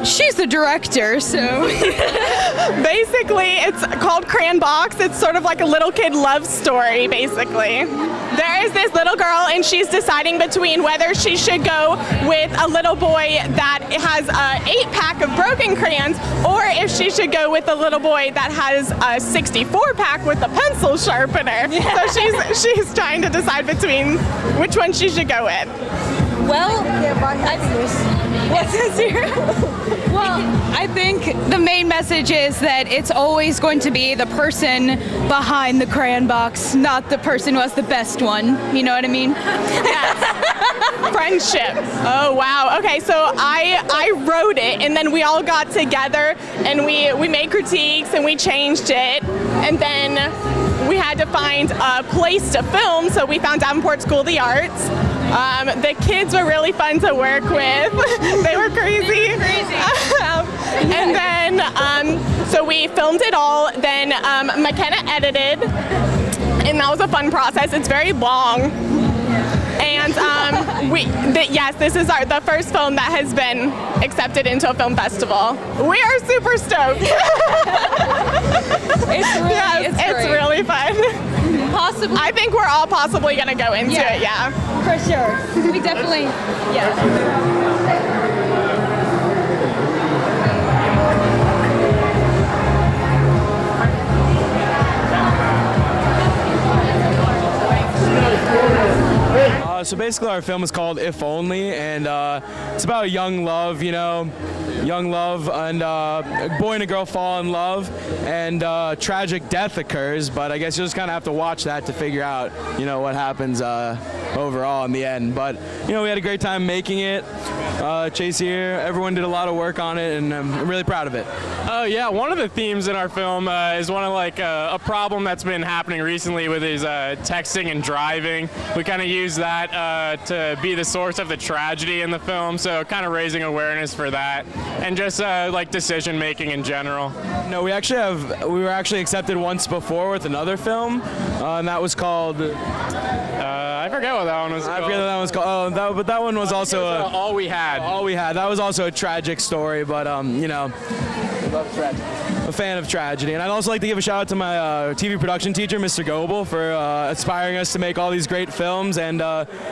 She's the director, so basically it's called Crayon Box. It's sort of like a little kid love story, basically. There is this little girl and she's deciding between whether she should go with a little boy that has a 8-pack of broken crayons or if she should go with a little boy that has a 64-pack with a pencil sharpener. Yeah. So she's trying to decide between which one she should go with. Well, what's this here? Well, I think the main message is that it's always going to be the person behind the crayon box, not the person who has the best one. You know what I mean? Yes. Friendship. Oh, wow. Okay, so I wrote it, and then we all got together, and we made critiques, and we changed it, and then we had to find a place to film, so we found Davenport School of the Arts. The kids were really fun to work with. They were crazy. And then, so we filmed it all. Then McKenna edited, and that was a fun process. It's very long. And yes, this is the first film that has been accepted into a film festival. We are super stoked. It's really fun. Possibly. I think we're all possibly going to go into it, yeah. For sure. We definitely, So basically our film is called If Only, and it's about young love, young love, and a boy and a girl fall in love, and tragic death occurs, but I guess you'll just kind of have to watch that to figure out, what happens overall in the end. But, we had a great time making it. Chase here, everyone did a lot of work on it, and I'm really proud of it. Yeah, one of the themes in our film is one of a problem that's been happening recently with is texting and driving. We kind of use that to be the source of the tragedy in the film, so kind of raising awareness for that, and just decision making in general. No, we were actually accepted once before with another film, and that was called... I forget what that one was I called. forget what that one was called. Oh, but that one was also All We Had. All We Had. That was also a tragic story, but you know, a fan of tragedy. And I'd also like to give a shout out to my TV production teacher, Mr. Goebel, for inspiring us to make all these great films and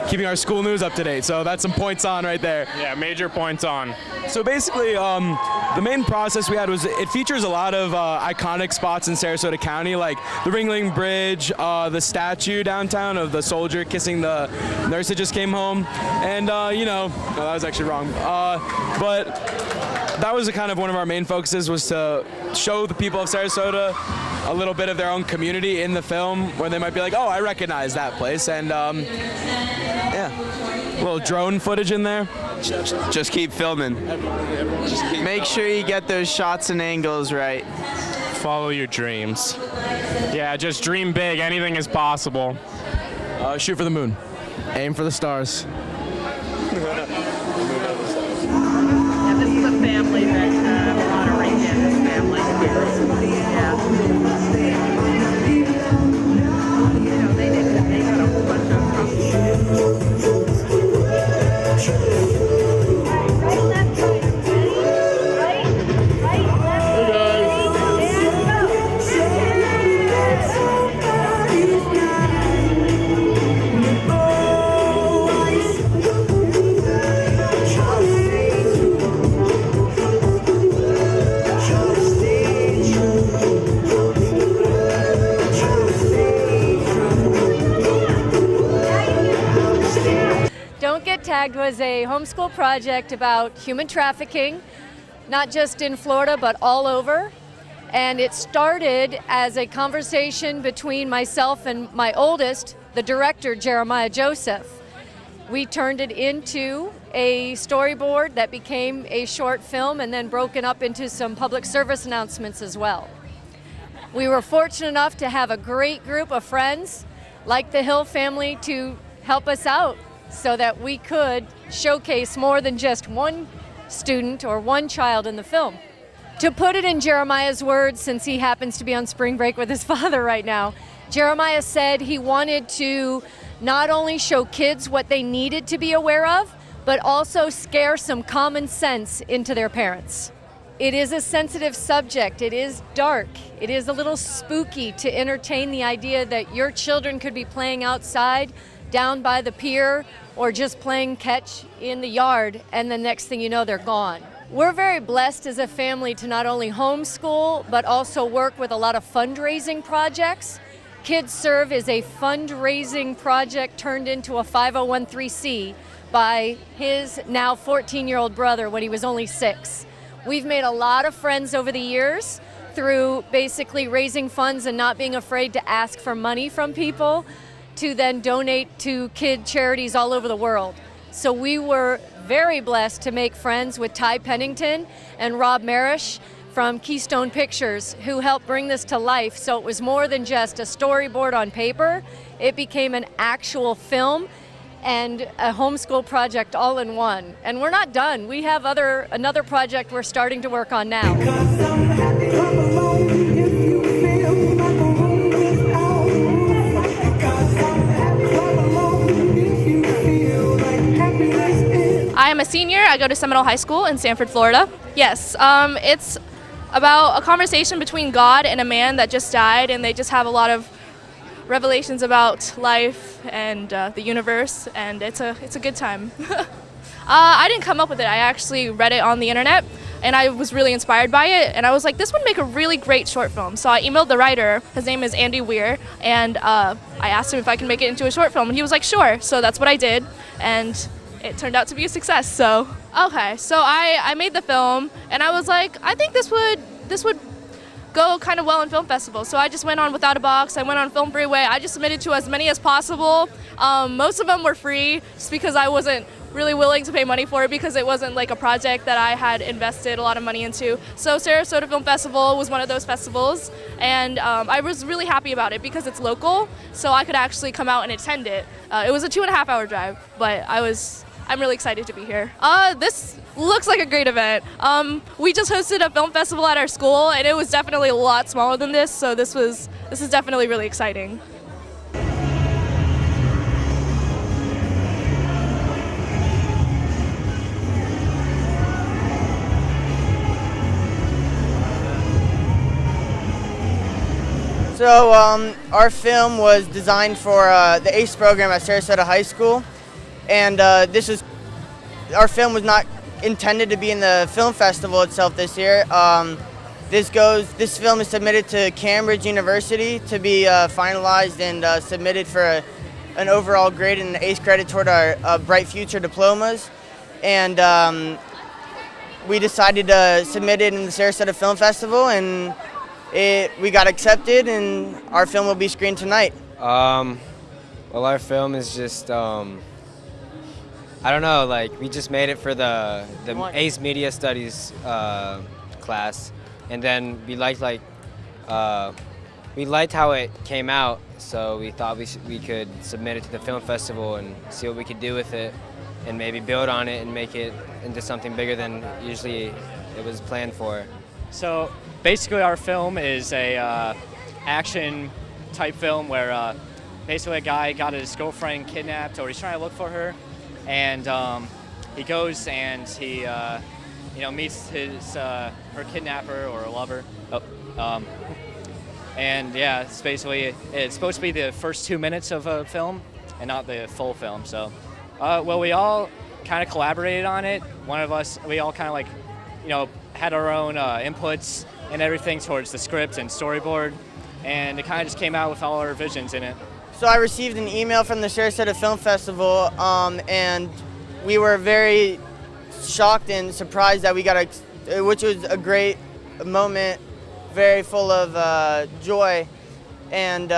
keeping our school news up to date. So that's some points on right there. Yeah, major points on. So basically, the main process we had was it features a lot of iconic spots in Sarasota County, like the Ringling Bridge, the statue downtown of the soldier kissing the nurse that just came home, and you know, no, that was actually wrong. But that was kind of one of our main focuses, was to show the people of Sarasota a little bit of their own community in the film, where they might be like, oh, I recognize that place, and yeah, a little drone footage in there. Just keep filming. Make sure you get those shots and angles right. Follow your dreams. Yeah, just dream big. Anything is possible. Shoot for the moon. Aim for the stars. Yeah, this is a family that a lot of in this family. Yeah. You know, they got a whole bunch of Don't Get Tagged was a homeschool project about human trafficking, not just in Florida, but all over. And it started as a conversation between myself and my oldest, the director, Jeremiah Joseph. We turned it into a storyboard that became a short film and then broken up into some public service announcements as well. We were fortunate enough to have a great group of friends like the Hill family to help us out so that we could showcase more than just one student or one child in the film. To put it in Jeremiah's words, since he happens to be on spring break with his father right now, Jeremiah said he wanted to not only show kids what they needed to be aware of, but also scare some common sense into their parents. It is a sensitive subject, it is dark, it is a little spooky to entertain the idea that your children could be playing outside, down by the pier, or just playing catch in the yard, and the next thing you know, they're gone. We're very blessed as a family to not only homeschool, but also work with a lot of fundraising projects. Kids Serve is a fundraising project turned into a 501(c) by his now 14-year-old brother when he was only 6. We've made a lot of friends over the years through basically raising funds and not being afraid to ask for money from people to then donate to kid charities all over the world. So we were very blessed to make friends with Ty Pennington and Rob Marish from Keystone Pictures, who helped bring this to life. So it was more than just a storyboard on paper. It became an actual film and a homeschool project all in one. And we're not done. We have another project we're starting to work on now. I am a senior. I go to Seminole High School in Sanford, Florida. Yes, it's about a conversation between God and a man that just died, and they just have a lot of revelations about life and the universe, and it's a good time. I didn't come up with it. I actually read it on the internet, and I was really inspired by it, and I was like, this would make a really great short film. So I emailed the writer. His name is Andy Weir, and I asked him if I can make it into a short film, and he was like, sure. So that's what I did, and it turned out to be a success. So okay, so I made the film, and I was like, I think this would go kind of well in film festivals. So I just went on Without a Box. I went on Film Freeway. I just submitted to as many as possible. Most of them were free, just because I wasn't really willing to pay money for it, because it wasn't like a project that I had invested a lot of money into. So Sarasota Film Festival was one of those festivals, and I was really happy about it because it's local, so I could actually come out and attend it. It was a 2.5-hour drive, but I'm really excited to be here. This looks like a great event. We just hosted a film festival at our school, and it was definitely a lot smaller than this, so this is definitely really exciting. So our film was designed for the ACE program at Sarasota High School, and our film was not intended to be in the film festival itself this year. This film is submitted to Cambridge University to be finalized and submitted for an overall grade and an ACE credit toward our Bright Future diplomas, and we decided to submit it in the Sarasota Film Festival, and we got accepted, and our film will be screened tonight. Well, our film is just, I don't know, like, we just made it for the ACE Media Studies class, and then we liked how it came out, so we thought we could submit it to the film festival and see what we could do with it, and maybe build on it and make it into something bigger than usually it was planned for. So basically our film is a action type film where basically a guy got his girlfriend kidnapped, or he's trying to look for her, and he goes and he meets her kidnapper or a lover. And yeah, it's supposed to be the first 2 minutes of a film and not the full film. So well, we all kind of collaborated on it. We all kind of had our own inputs and everything towards the script and storyboard, and it kind of just came out with all our visions in it. So I received an email from the Sarasota Film Festival, and we were very shocked and surprised that we got which was a great moment, very full of joy, and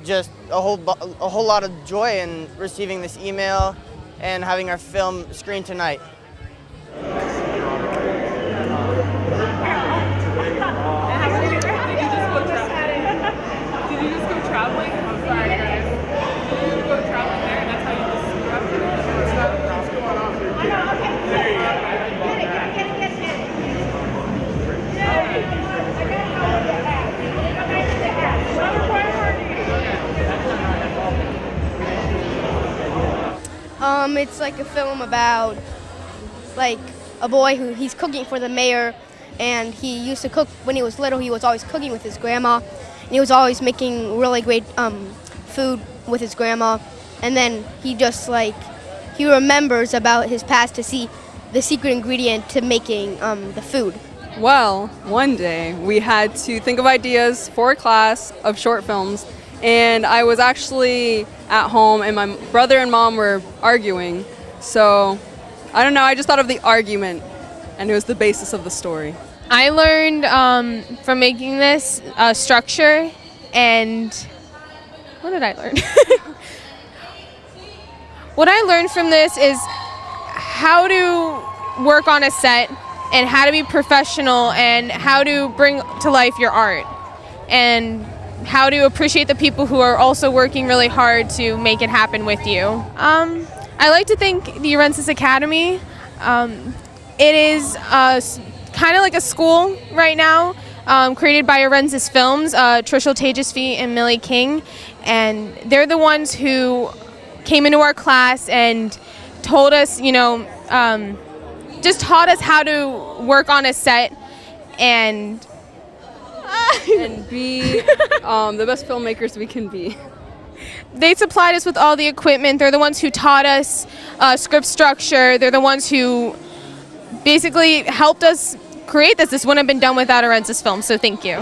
just a whole lot of joy in receiving this email and having our film screened tonight. It's like a film about like a boy he's cooking for the mayor, and he used to cook when he was little. He was always cooking with his grandma, and he was always making really great food with his grandma. And then he remembers about his past to see the secret ingredient to making the food. Well, one day we had to think of ideas for a class of short films, and I was actually at home and my brother and mom were arguing. So, I don't know, I just thought of the argument and it was the basis of the story. I learned from making this structure, and what did I learn? What I learned from this is how to work on a set and how to be professional and how to bring to life your art and how to appreciate the people who are also working really hard to make it happen with you. I like to thank the Arensis Academy. It is kind of like a school right now, created by Arensis Films, Trishul Tejasvi and Millie King, and they're the ones who came into our class and told us, just taught us how to work on a set and be the best filmmakers we can be. They supplied us with all the equipment. They're the ones who taught us script structure. They're the ones who basically helped us create this. This wouldn't have been done without Arensis Films, so thank you.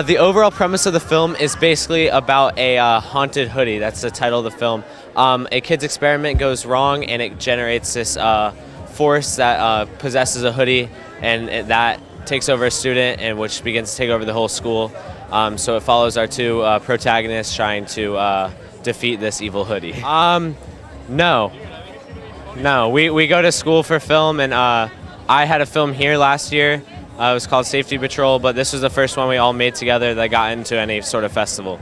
The overall premise of the film is basically about a haunted hoodie. That's the title of the film. A kid's experiment goes wrong and it generates this force that possesses a hoodie, and that takes over a student, and which begins to take over the whole school. So it follows our two protagonists trying to defeat this evil hoodie. No, we go to school for film, and I had a film here last year. It was called Safety Patrol, but this was the first one we all made together that got into any sort of festival.